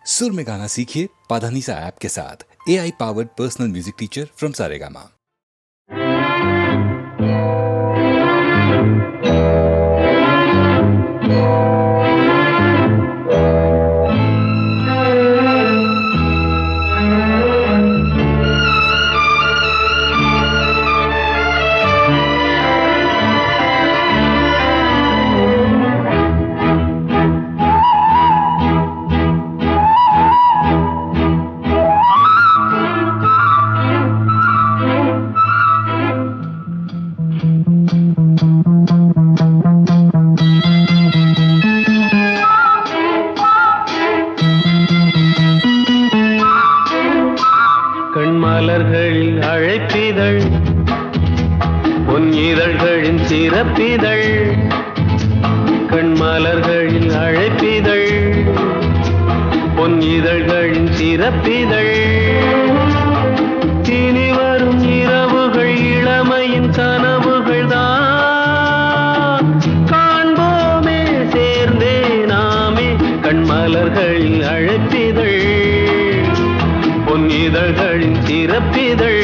सुर में गाना सीखिए पाधानीसा ऐप के साथ। AI powered personal music teacher from Saregama. கண்மலர்களில் அழைப்பிதழ் பொன் இதழ்களின் சிறப்பிதழ் கண்மலர்களில் அழைப்பிதழ் பொன் இதழ்களின் சிறப்பிதழ் இனி வரும் இரவுகள் இளமையின் கனவுகள் தான் காண்போமே சேர்ந்தே நாமே கண்மலர்களில் அழைப்பிதழ் பொன் இதழ்களின் சிறப்பிதழ்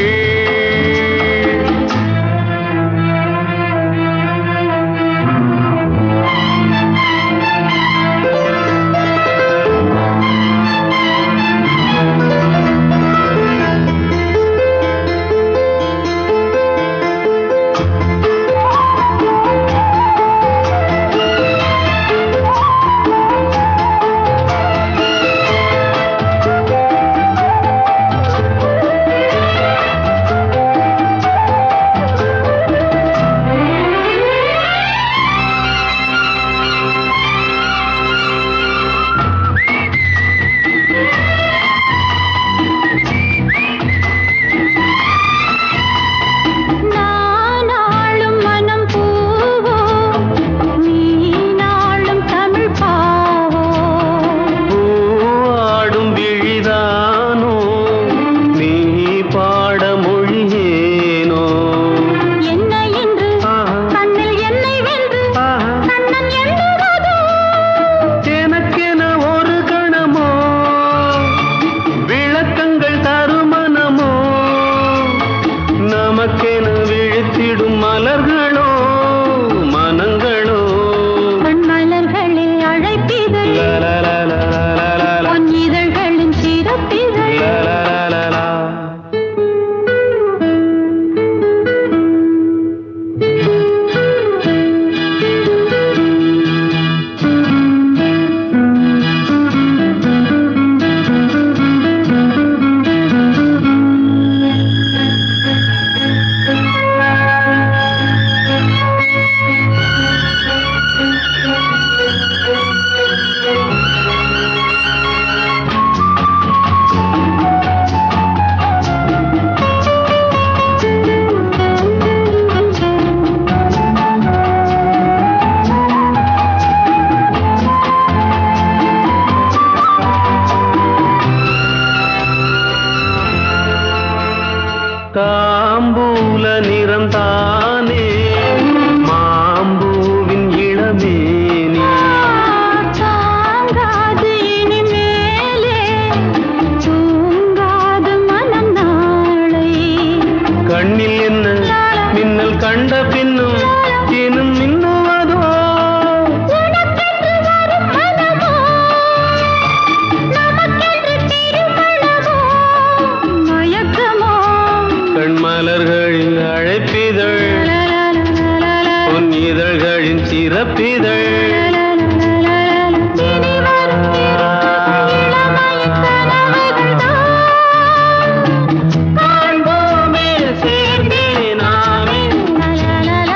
தாம்பூல நிறம் தானே மாம்பூவின் இளமேனி தாங்காது இனிமேலே தூங்காது மனம் நாளை கண்ணில் என்ன மின்னல் கண்ட பின்னும் இன்னும் மின்னுவதோ உனக்கென்று வரும் மனமோ நமக்கென்று திருமணமோ மயக்கமோ கண்மலர்களில் அழைப்பிதழ் பொன் இதழ்களின் சிறப்பிதழ் இனி வரும் இளமையின் கனவுகள் தான் காண்போமே சேர்ந்தே நாமே லலலல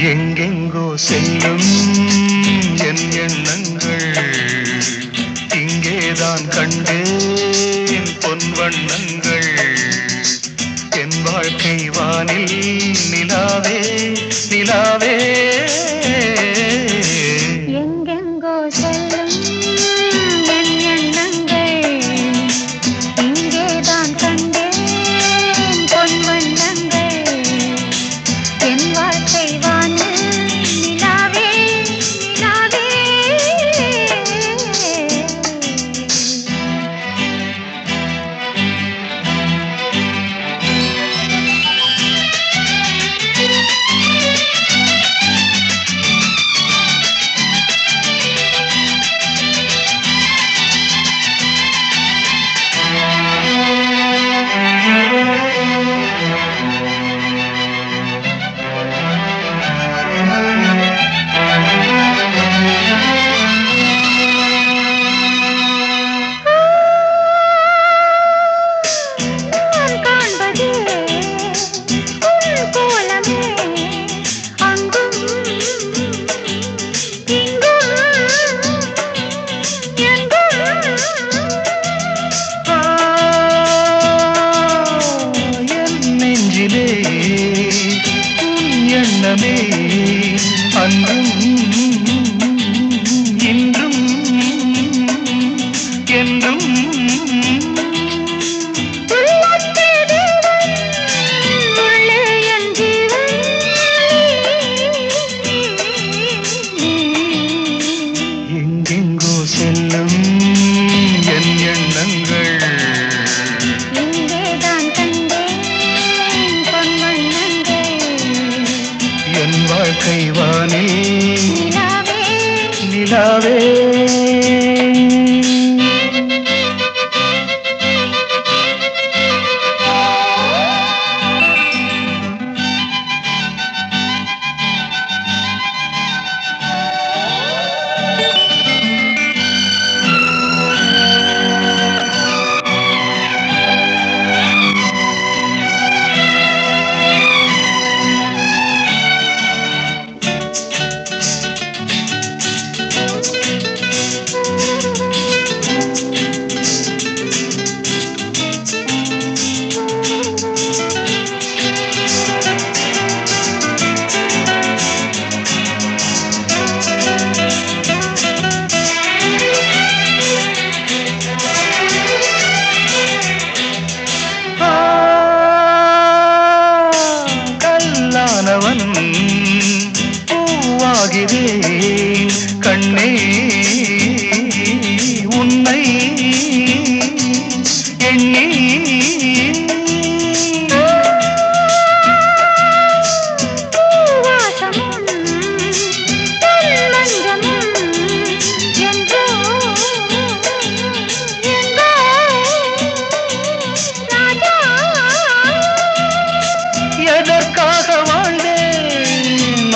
எங்கெங்கோ செல்லும் என் எண்ணங்கள் இங்கேதான் கண்டேன் பொன் வண்ணங்கள் என் வாழ்க்கை வானில் நிலாவே நிலாவே எங்கெங்கோ செல்லும் என் எண்ணங்கள் இங்கேதான் கண்டேன் பொன் வண்ணங்கள் என் வாழ்க்கை வானில் நிலாவே நிலாவே நான் காண்பதே உன் கோலமே அங்கும் இங்கும் எங்கும் என் நெஞ்சிலே உன் எண்ணமே அன்றும் இன்றும் என்றும் உள்ளத்தே தேவன் உள்ளே என் ஜீவன் எங்கெங்கோ செல்லும் என் எண்ணங்கள் இங்கேதான் கண்டேன் பொன் வண்ணங்கள் என் வாழ்க்கை வானே நிலாவே நிலாவே கல்லானவன் பூவாகிறேன் கண்ணே உன்னை எண்ணி பூவாசமும் பொன் மஞ்சமும் என்றோ எங்கோ ராஜா எதற்காக வாழ்வேன்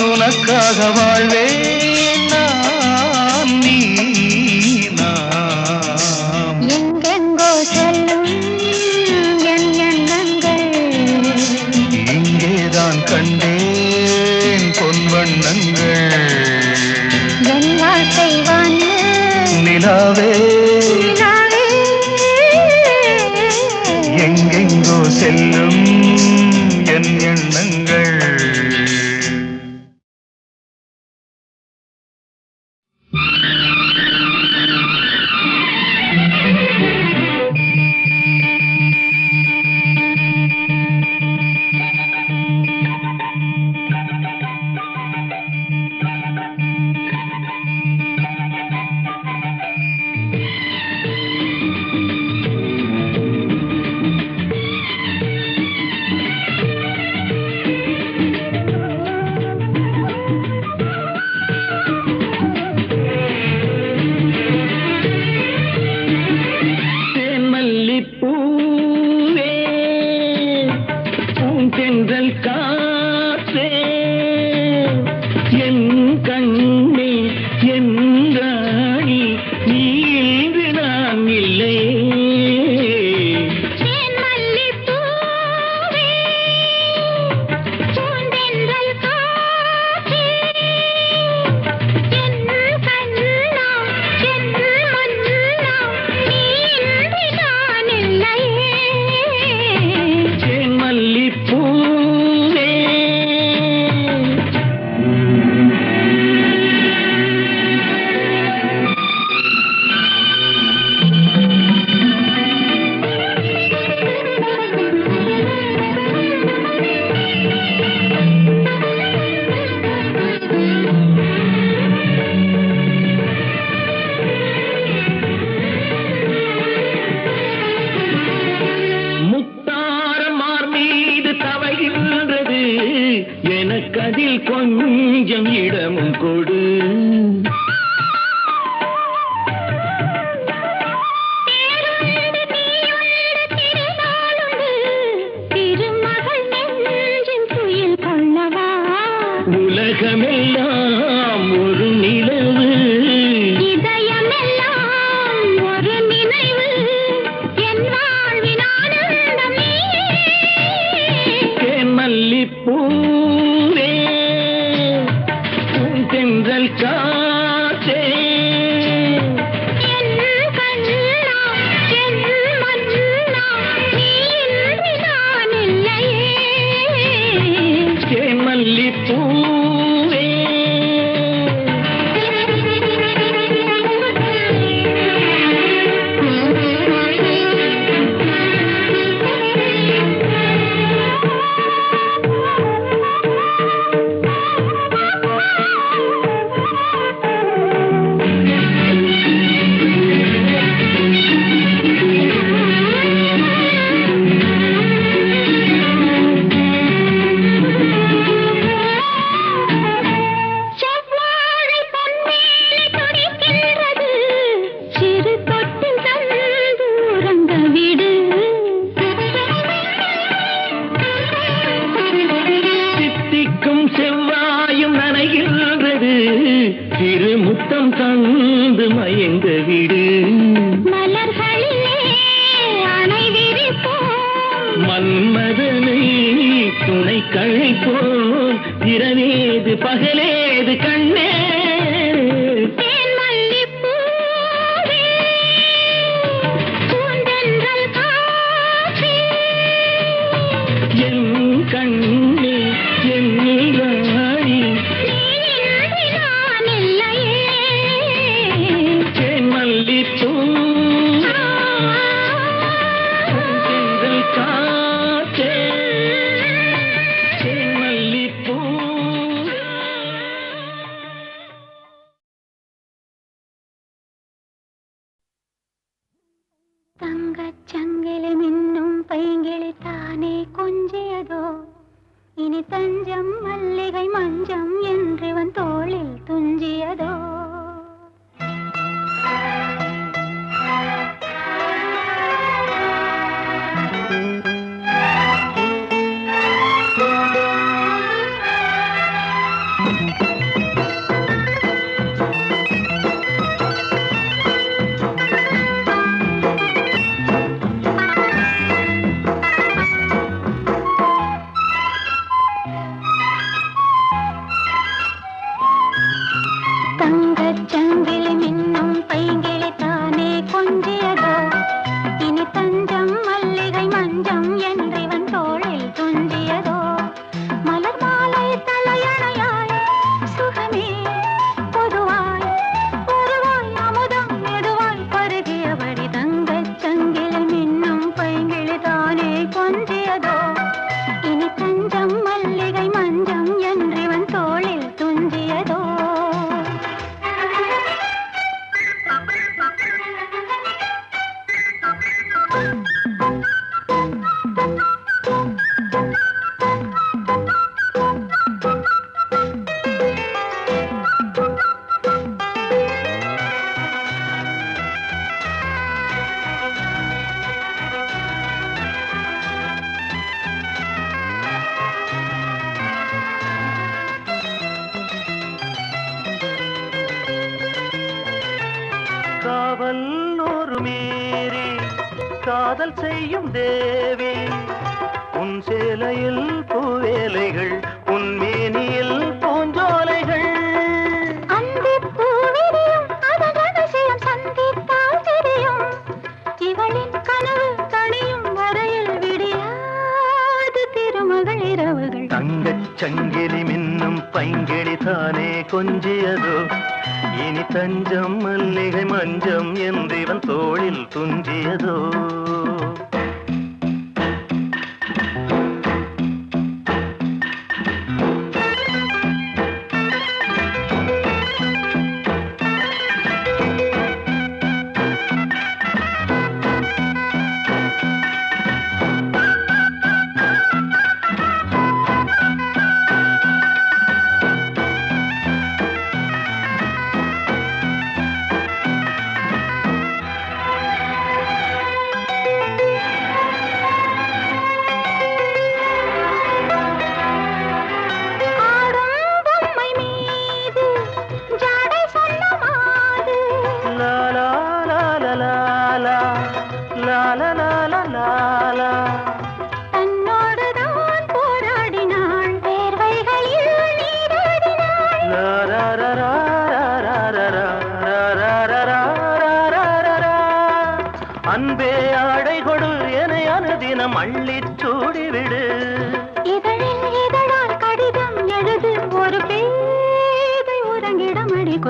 உனக்காக வாழ்வேன் நான் நீ நாம் எங்கெங்கோ செல்லும் என் எண்ணங்கள் இங்கேதான் கண்டேன் பொன் வண்ணங்கள் என் வாழ்க்கை வானில் நிலாவே நிலாவே எங்கெங்கோ செல்லும் என் எண்ணங்கள் பூந்தென்றல் காற்றே எனக்கு அதில் கொஞ்சம் இடமும் கொடு. உலகமெல்லாம் ஒரு நிலவு, இதயமெல்லாம் ஒரு நினைவு, என் வாழ்வின் ஆனந்தம் நீயே. தேன் மல்லிப்பூவே, தென்றல் காற்றே, என் கண்ணா, என் மன்னா, நீ இன்றி நான் இல்லையே. தேன் மல்லிப்பூவே. செவ்வாழை பொன்மேனி துடிக்கின்றது, சிறு தொட்டில் தந்து உறங்க விடு. சித்திக்கும் செவ்வாயும் நனைகின்றது, திரு முத்தம் தந்து மயங்க விடு. மலர்களிலே அணை விரிப்போம், மன்மதனை துணை கழைப்போம், இரவேது பகலேது கண்ணே. தேன் மல்லிப்பூவே, பூந்தென்றல் காற்றே, என் கண்ணே, என் ராணி, நீ இன்றி நான் இல்லையே. தேன் மல்லிப்பூ, தென்றல் காற்றே, தேன் மல்லிப்பூ. தங்கச் சங்கிலி மின்னும் பைங்கிளி தானே கொஞ்சியதோ, இனி தஞ்சம் மல்லிகை மஞ்சம் என்றிவன் தோளில் துஞ்சியதோ. தங்கச் சங்கிலி மின்னும் பைங்கிளி தானே கொஞ்சியதோ, இனி தஞ்சம் மல்லிகை மஞ்சம் என்றிவன் தோளில் துஞ்சியதோ. மலர் மாலை தலையணையாய் சுகமே பொதுவாய் பொதுவாய் அமுதம் மெதுவாய் பருகியபடி தங்கச் சங்கிலி மின்னும் பைங்கிளி தானே கொஞ்சியதோ, இனி தஞ்சம் மல்லிகை மஞ்சம் என்றிவன் தோளில் துஞ்சியதோ. காவல் ஒரு மீறி காதல் செய்யும் தேவி, உன் சேலையில் பூவேலைகள், உன் மேனியில் பூஞ்சோலைகள். அந்திப் பூவிரியும் அதன் ரகசியம் சந்தித்தால் தெரியும், இவளின் கனவு தணியும் வரையில் விடியாது திருமகள் இரவுகள். தங்கச் சங்கிலி மின்னும் பைங்கிளி தானே கொஞ்சியதோ, இனி தஞ்சம் மல்லிகை மஞ்சம் என்றிவன் தோளில் துஞ்சியதோ.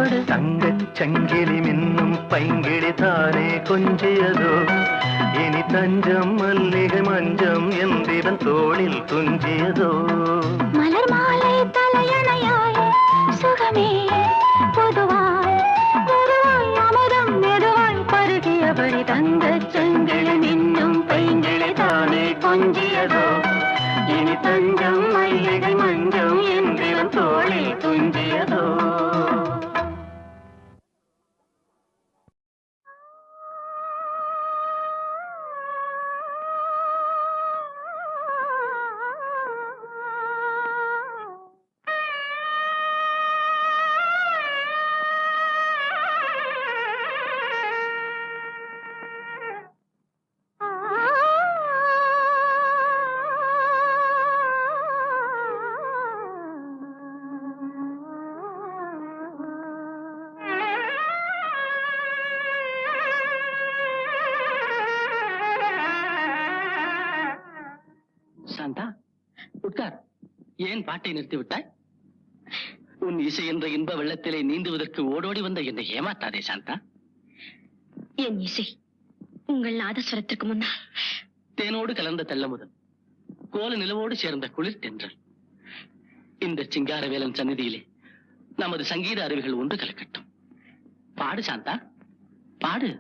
கொடு. தங்கச் சங்கிலி மின்னும் பைங்கிளி தானே கொஞ்சியதோ, இனி தஞ்சம் மல்லிகை மஞ்சம் என்றிவன் தோளில் துஞ்சியதோ. மலர் மாலை தலையணையாய் சுகமே பொதுவாய் பொதுவாய் அமுதம் மெதுவாய் பருகியபடி தங்கச் சங்கிலி மின்னும் பைங்கிளி தானே கொஞ்சியதோ, இனி தஞ்சம் மல்லிகை மஞ்சம் என்றிவன் தோளில் துஞ்சியதோ. சாந்தா, உட்கார். ஏன் பாட்டை நிறுத்தி விட்டாய்? உன் இசை என்ற இன்ப வெள்ளத்திலே நீந்துவதற்கு ஓடோடி வந்த என்னை ஏமாத்தாதே சாந்தா. என் இசை உங்கள் நாதஸ்வரத்திற்கு முன்னால் தேனோடு கலந்த தெள்ளமுதல், கோல நிலவோடு சேர்ந்த குளிர் தென்றல். இந்த சிங்காரவேலன் சந்நிதியிலே நமது சங்கீத அருவிகள் ஒன்று கலக்கட்டும். பாடு சாந்தா, பாடு.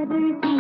தேவா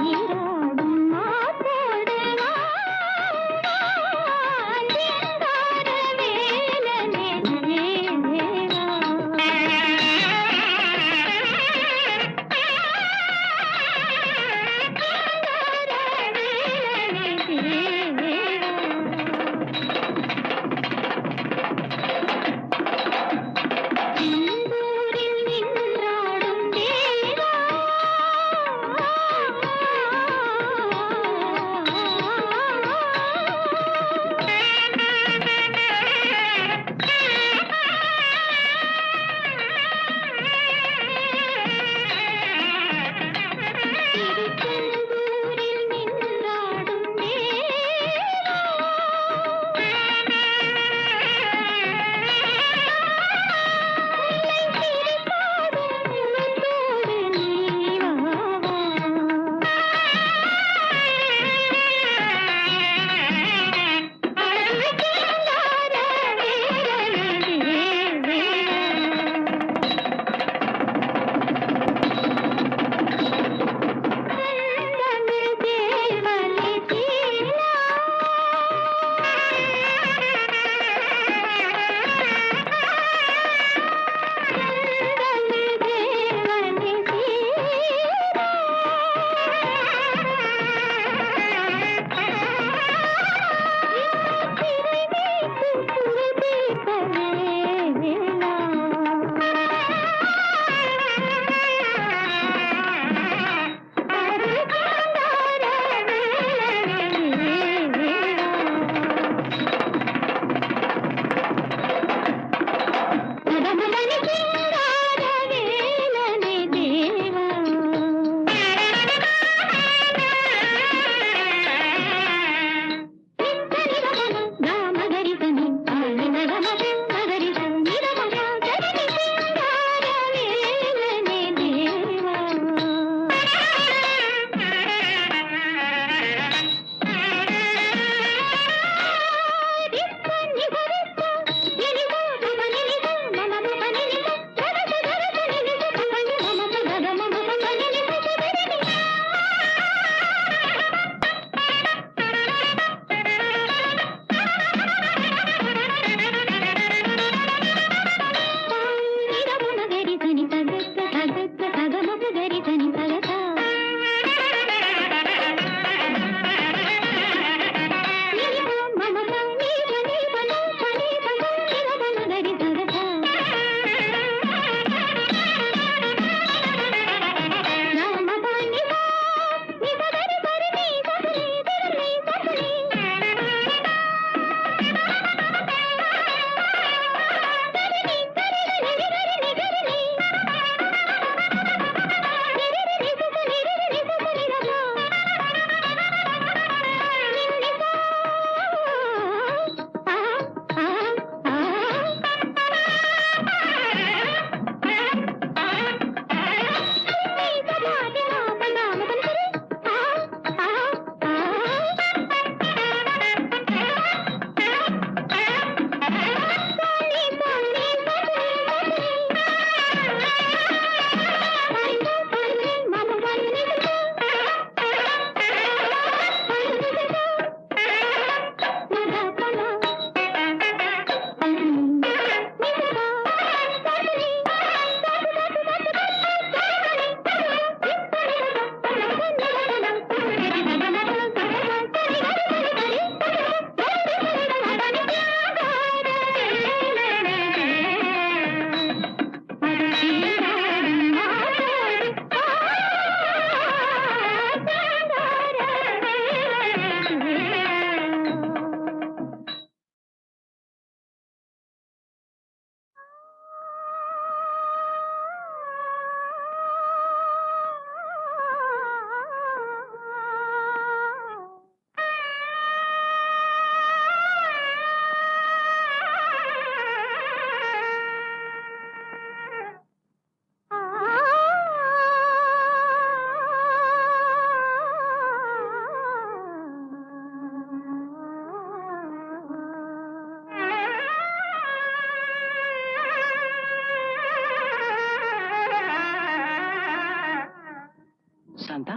சாந்தா,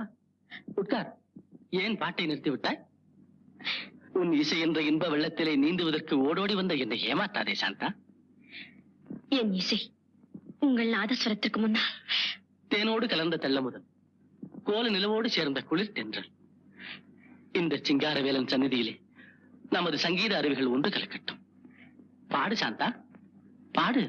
உட்கார். ஏன் பாட்டை நிறுத்தி விட்டாய்? உன் இசை என்ற இன்ப வெள்ளத்திலே நீந்துவதற்கு ஓடோடி வந்த என்னை ஏமாத்தாதே சாந்தா. என் இசை உங்கள் நாதஸ்வரத்திற்கு முன்னால் தேனோடு கலந்த தெள்ளமுதம், கோல நிலவோடு சேர்ந்த குளிர் தென்றல். இந்த சிங்காரவேலன் சந்நிதியிலே நமது சங்கீத அருவிகள் ஒன்று கலக்கட்டும். பாடு சாந்தா, பாடு.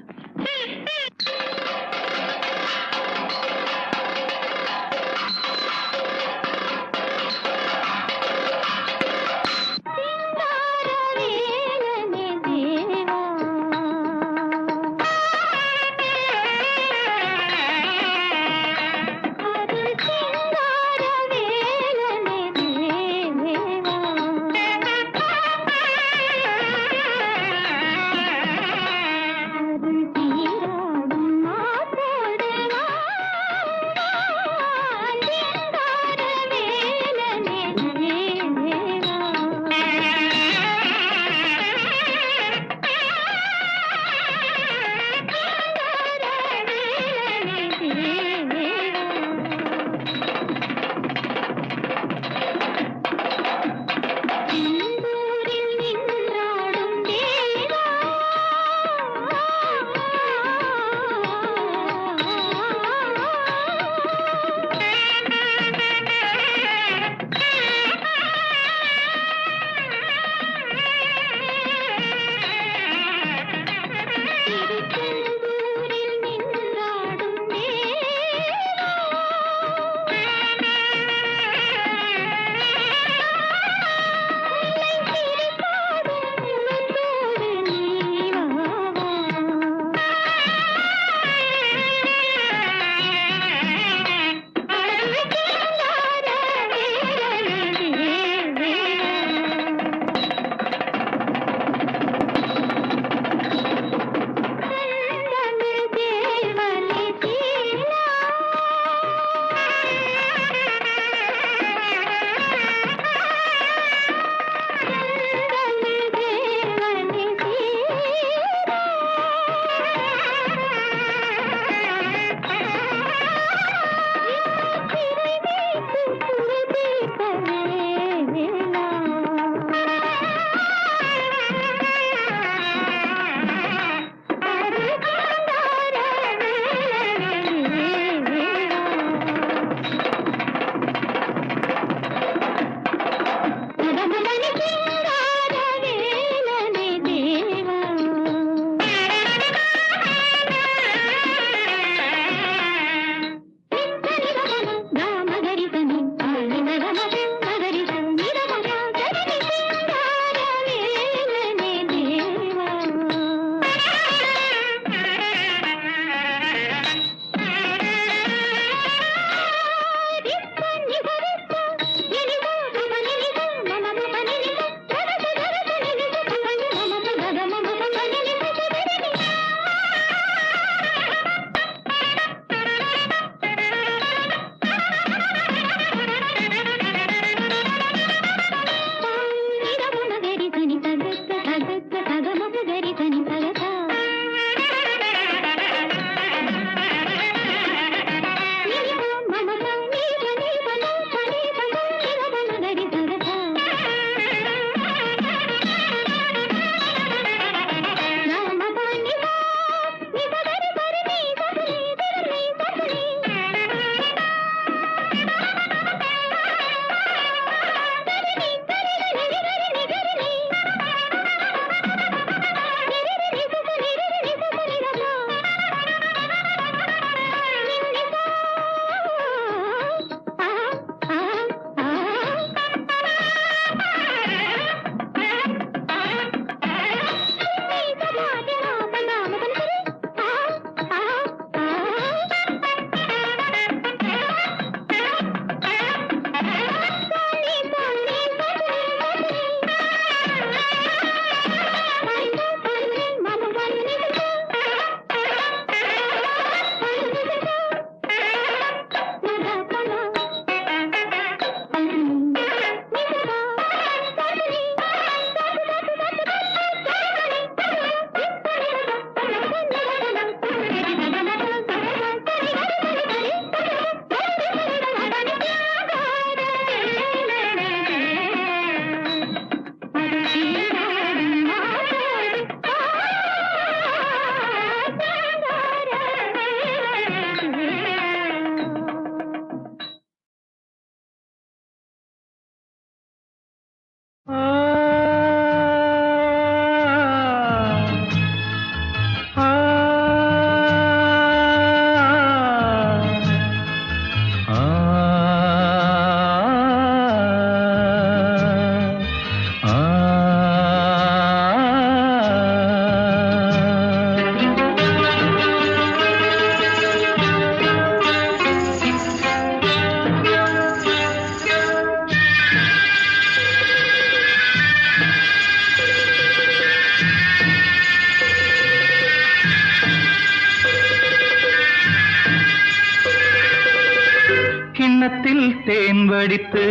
கிண்ணத்தில் தேன் வடித்து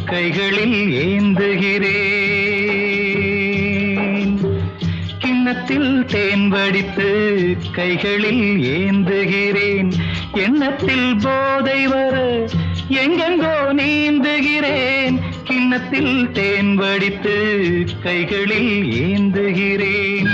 கைகளில் ஏந்துகிறேன். கிண்ணத்தில் தேன் வடித்து கைகளில் ஏந்துகிறேன். எண்ணத்தில் போதை வர எங்கெங்கோ நீந்துகிறேன். கிண்ணத்தில் தேன் வடித்து கைகளில் ஏந்துகிறேன்.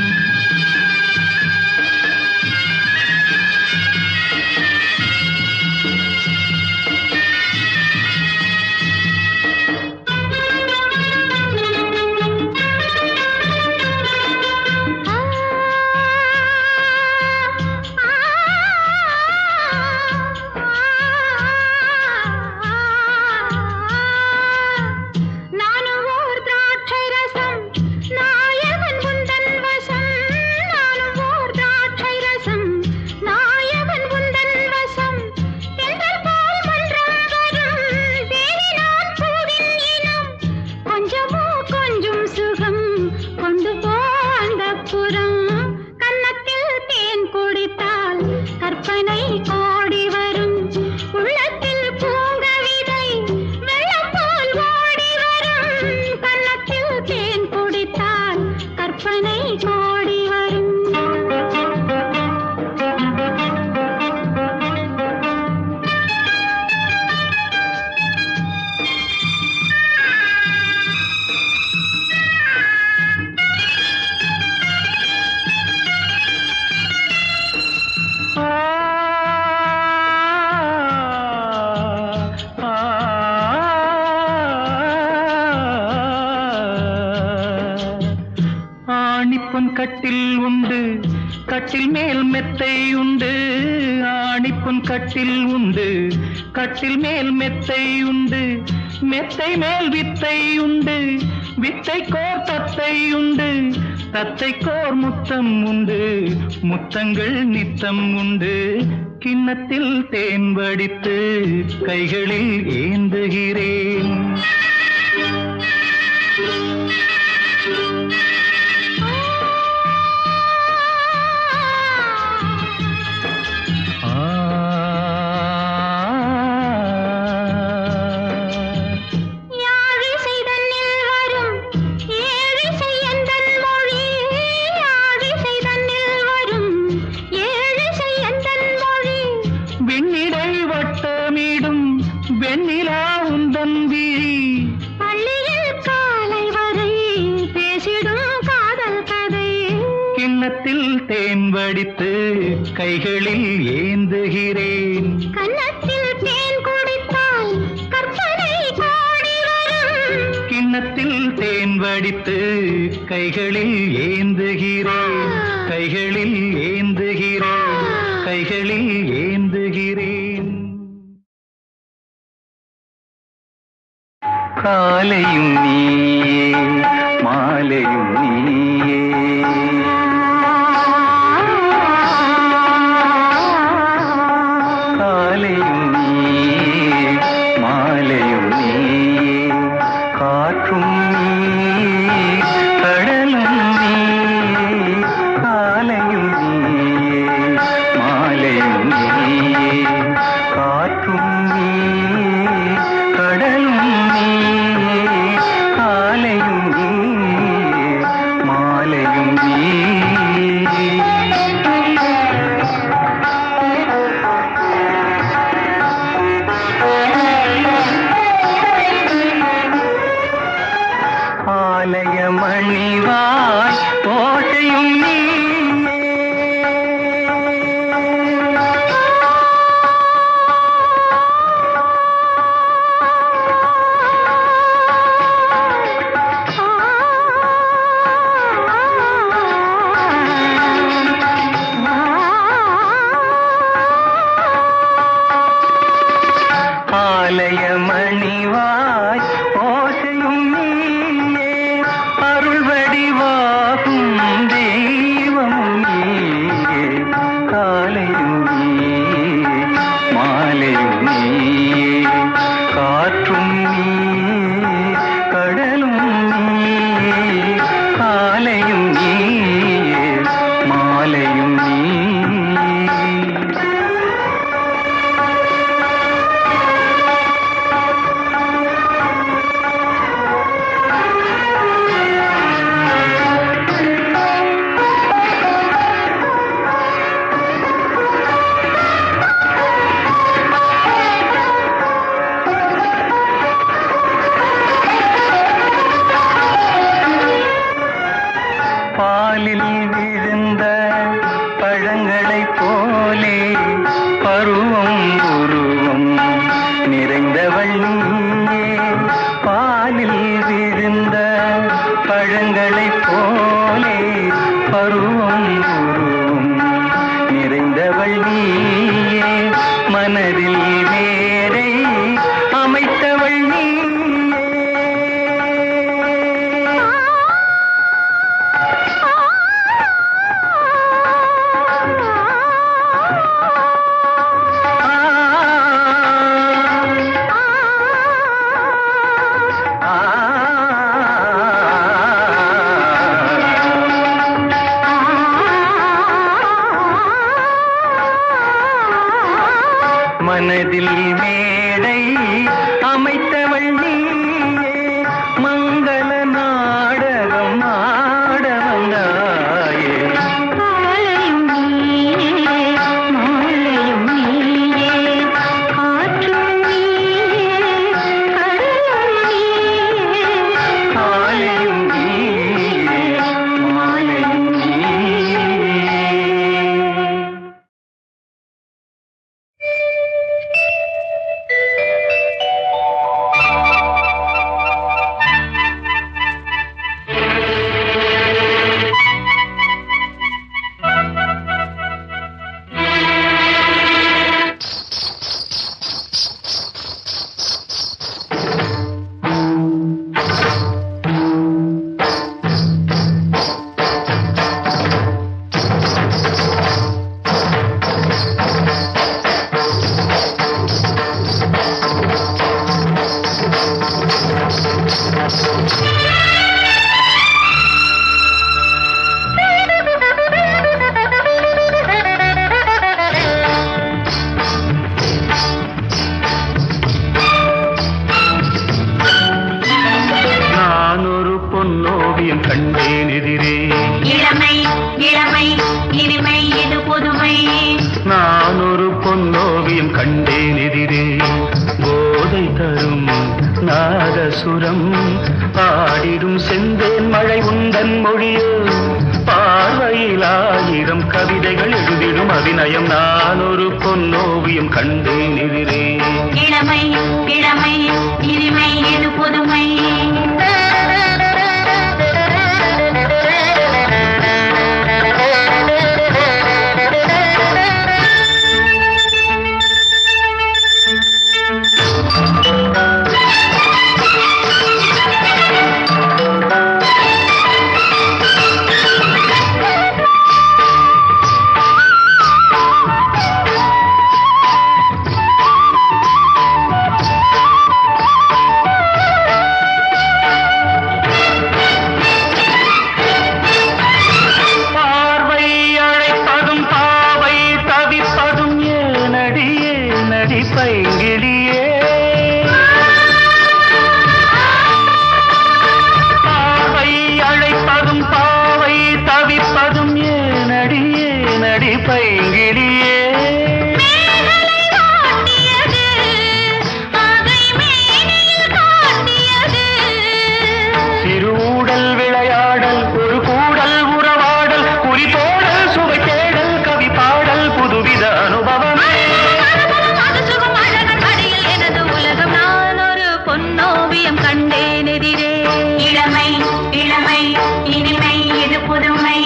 கட்டில் உண்டு, கட்டில் மேல் மெத்தை உண்டு. ஆணிப்புன் கட்டில் உண்டு, கட்டில் மேல் மெத்தை உண்டு. மெத்தை மேல் வித்தை உண்டு, வித்தை கோர் தத்தை உண்டு. தத்தை கோர் முத்தம் உண்டு, முத்தங்கள் நித்தம் உண்டு. கிண்ணத்தில் தேன் வடித்து கைகளில் ஏந்துகிறேன். தேன் வடித்து கைகளில் ஏந்துகிறேன். கன்னத்தில் தேன் குடித்தால் கற்பனை கோடி வரும். கிண்ணத்தில் தேன் வடித்து கைகளில் ஏந்துகிறேன். கைகளில் ஏந்துகிறேன். கைகளில் ஏந்துகிறேன். காலையும் நீயே, மாலையும் நீயே. மணிவாய் கோட்டையும் நீயே. போலே பருவம் உருவம் நிறைந்தவள் நீயே பாலில் விழுந்த பழங்களைப் போலே பருவம் உருவம் நிறைந்தவள் நீயே மனதில் மேடை அமைத்தவள் நீயே மனதில் மேடை அமைத்தவள் நீயே மங்கள நாடகம் ஆட வந்தாயே காலையும் நீயே மாலையும் நீயே காற்றும் நீயே கடலும் நீயே காலையும் நீயே மாலையும் நீயே நான் ஒரு பொன்னோவியம் கண்டேன் எதிரே இளமை இளமை இனிமை இது புதுமை நான் ஒரு பொன்னோவியம் கண்டேன் எதிரே போதை தரும் நாதசுரம் பாடிடும் செந்தேன் மழை உந்தன் மொழியோ பார்வையில் 1000 கவிதைகள் எழுதிடும் அபிநயம் நான் ஒரு பொன்னோவியம் கண்டேன் எதிரே இளமை இளமை இனிமை இது புதுமை பார்வை அழைப்பதும் பாவை தவிப்பதும் ஏனடியே நடி பைங்கிளியே பார்வை அழைப்பதும் பாவை தவிப்பதும் ஏனடியே நடி பைங்கிளியே சிறுடல் விளையாடல் ஒரு கூடல் உறவாடல் குறிப்போடல் சுவை தேடல் கவி பாடல் புதுவித அனுபவமே நான் ஒரு பொன்னோவியம் கண்டேன் எதிரே இளமை இளமை இனிமை இது புதுமை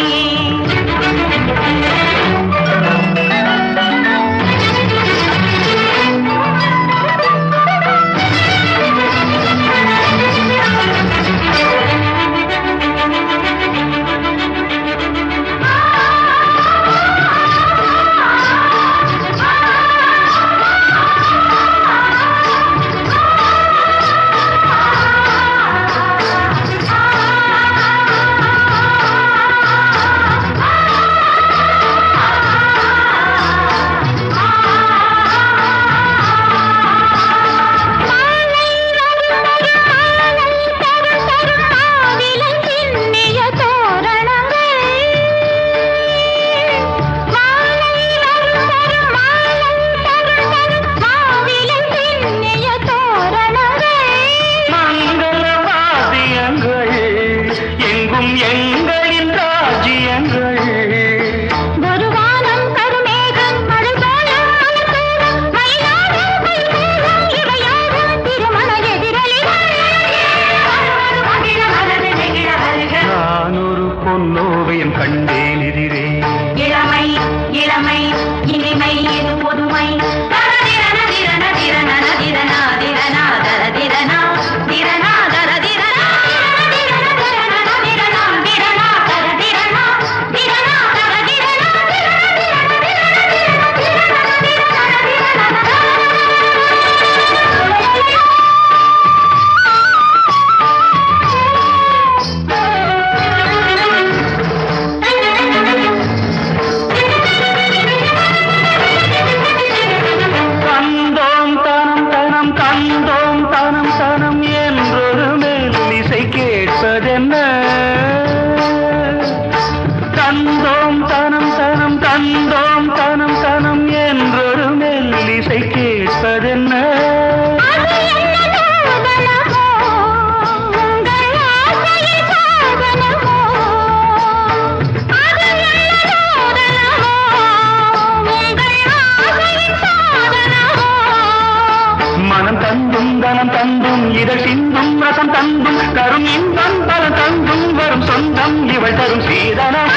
பாசம் தந்தும் தரும் இன்பம் பல தந்தும் வரும் சொந்தம் இவள் தரும் சீதனம்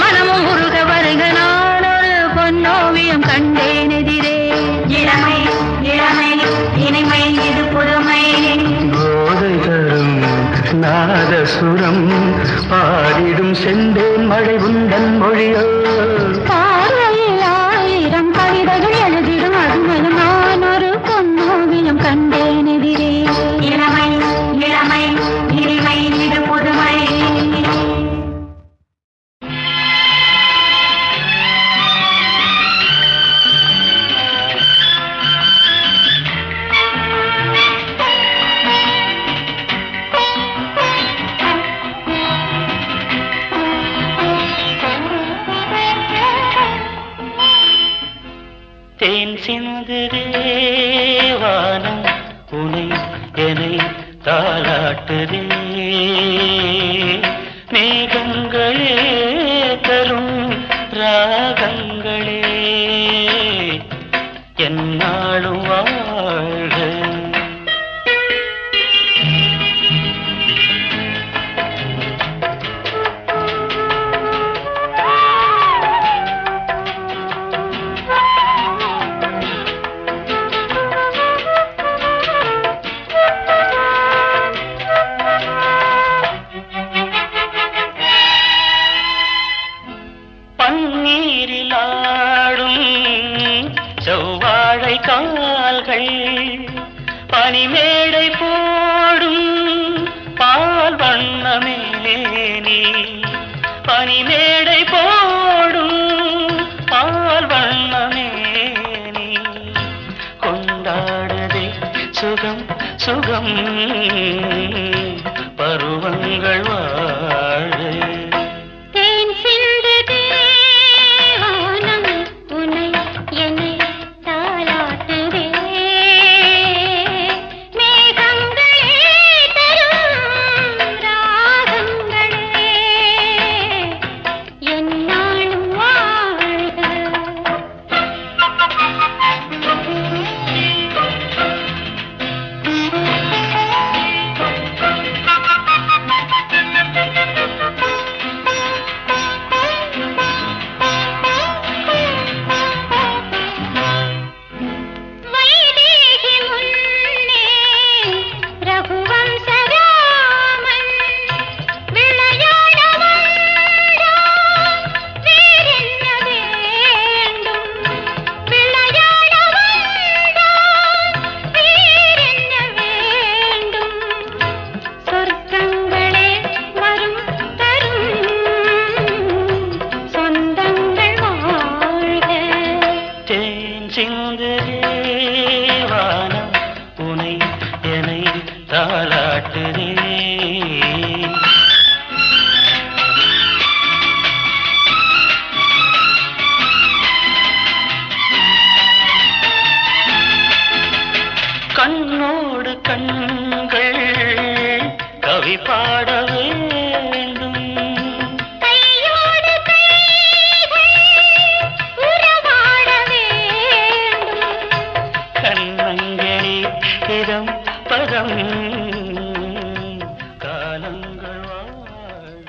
மனமும் முருக வருக நான் ஒரு பொன்னோவியம் கண்டேன் எதிரே இளமை இளமை இனிமை இது புதுமை போதை தரும் நாதசுரம் பாடிடும் செந்தேன் மழை உந்தன் மொழியோ பார்வையில் 1000 கவிதைகள் எழுதிடும் அதுமலும் நான் ஒரு பொன்னோவியம் கண்டேன் எதிரே இளமை இளமை இனிமை இது புதுமை தேன் சிந்துதே வானம் உனை என்னை தாலாட்டுதே மேகங்களே தரும் ராகங்களே என்னாலும் வாழ்க பன்னீரிலாடும் செவ்வாழை கால்கள் பனிமேடை போடும் பால் வண்ணமேனி பனிமேடை போடும் பால் வண்ணமேனி கொண்டாடுதே சுகம் சுகம் பருவங்கள் வாழ கண்ணோடு கண்கள் கவி பாட வேண்டும் கையோடு கைகள் உறவாட வேண்டும் கண்ணங்களே இதம் பதம் காலங்கள் வாழ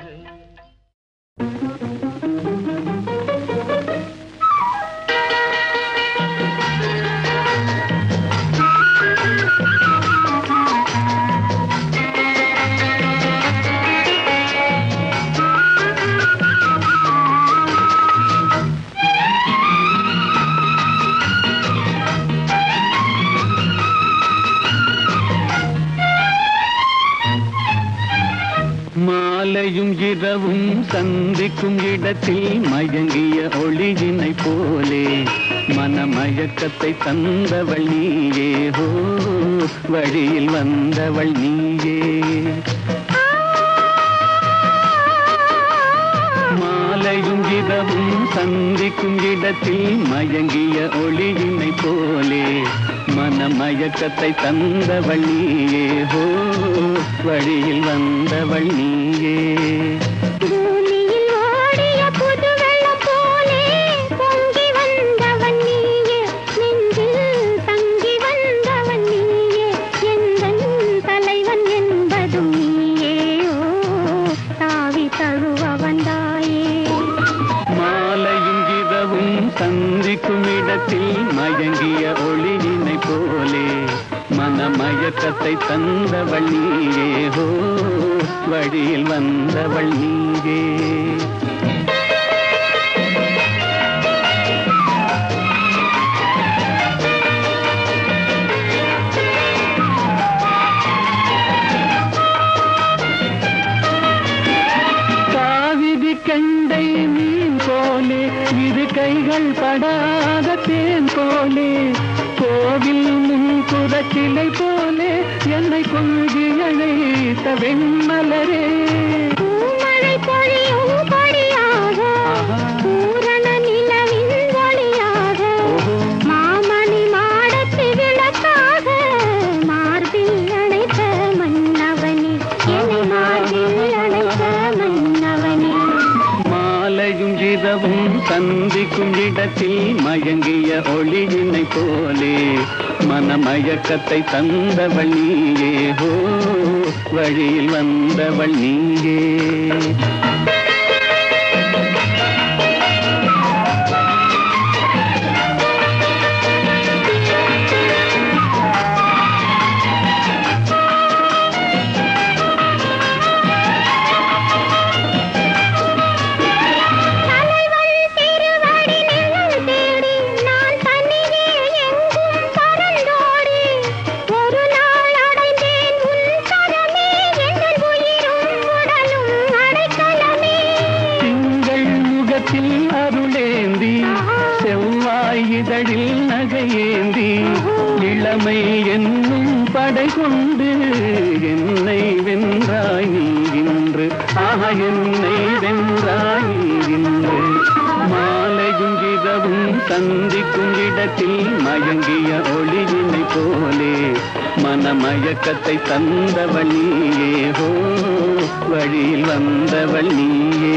மாலையும் இரவும் சந்திக்கும் இடத்தில் மயங்கிய ஒளியினை போலே மனமயக்கத்தை தந்தவள் நீயே ஹோ வழியில் வந்தவள் நீயே மாலையும் இரவும் சந்திக்கும் இடத்தில் மயங்கிய ஒளியினை போலே மனமயக்கத்தை தந்தவள் நீயே ஹோ வழியில் வந்தவள் நீயே பூமியில் ஓடிய புது வெள்ளம் போலே பொங்கி வந்தவன் நீயே நெஞ்சில் தங்கி வந்தவன் நீயே எந்தன் சந்திக்கும் இடத்தில் மயங்கிய ஒளியினை போலே மனமயக்கத்தை தந்தவள் நீயே ஹோ வழியில் வந்தவள் நீயே கண்டை மீன் போலே இரு கைகள் படாத தேன் போலே கோவில் முன்குறச்சிலை போலே என்னை கொள்கி அழைத்த வெண்மலரே பூமழை பொழியும் கொடியாக பூரண நிலவின் ஒளியாக மாமணி மாடத்து விளக்காக மார்பில் அணைத்த மன்னவனே என்னை மார்பில் அணைத்த மன்னவனே மாலையும் இரவும் சந்திக்கும் இடத்தில் மயங்கிய ஒளியினை போலே மனமயக்கத்தை தந்தவள் நீயே ஹோ வழியில் வந்தவள் நீயே அருளேந்தி செவ்வாய் இதழில் நகையேந்தி இளமை என்னும் படை கொண்டு என்னை வென்றாய் நீ இன்று என்னை வென்றாய் நீ இன்று மாலையும் இரவும் சந்திக்கும் இடத்தில் மயங்கிய ஒளியினை போலே மனமயக்கத்தை தந்தவள் நீயே ஹோ வழியில் வந்தவள் நீயே